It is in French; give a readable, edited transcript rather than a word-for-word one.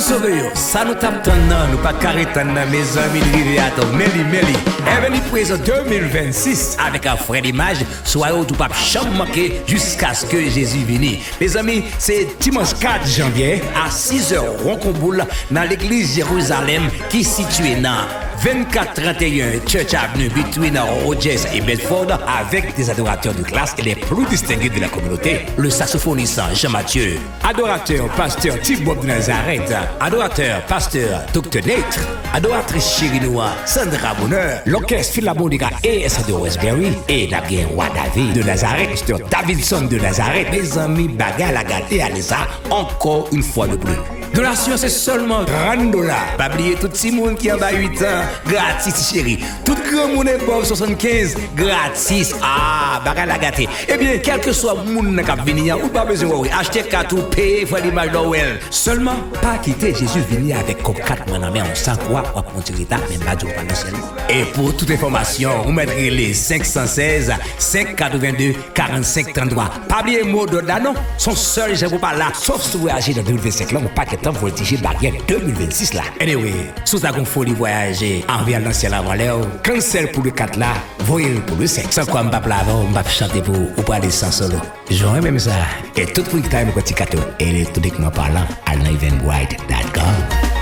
sauver, ça nous tape non, nous pas carré mes amis de Riviato, Meli. Evely présent 2026 avec un frère d'image, soyez tout pas jamais manqué jusqu'à ce que Jésus vienne. Les amis, c'est dimanche 4 janvier à 6h Roncoboul dans l'église Jérusalem qui est située dans 2431 Church Avenue between Rogers et Bedford avec des adorateurs de classe et les plus distingués de la communauté. Le saxophoniste Jean-Mathieu, adorateur pasteur Thibaut de Nazareth, adorateur pasteur Dr. Nate, adoratrice Chirinois Sandra Bonheur, l'orchestre Philharmonica ES de Westbury et la bien roi David de Nazareth, pasteur Davidson de Nazareth. Les amis bagarre la gâté à ça encore une fois de plus. Donation, c'est seulement $30. Pas oublier tout petit monde qui en bas 8 ans, gratis chérie. Tout grand monde est pauvre 75, gratis. Ah, bagarre la gâté. Eh bien, quel que soit le monde qui a venu, ou pas besoin de acheter 4 ou payer, faut l'image d'Owell. Seulement, pas quitter Jésus venir avec comme 4 mois en main, on s'en croit, on prend du retard, mais pas du pas de ciel. Et pour toute information, vous mettrez les 516 582 45 33. Pas oublier le mot de là, non. Son seul, je ne vous parle là, sauf si vous voyagez dans 2025 là, on pas temps voltiger baguette 2026 là. Anyway, sous la folie voyager, envers l'ancien avant l'air, cancel pour le 4 là, voyez pour le 5. Sans quoi m'bap là, m'bap chanter pour ou pas aller sans solo. J'aurais même ça. Et tout pour que t'ailles me petit cadeau. Et électroniquement parlant, à eventbrite.com.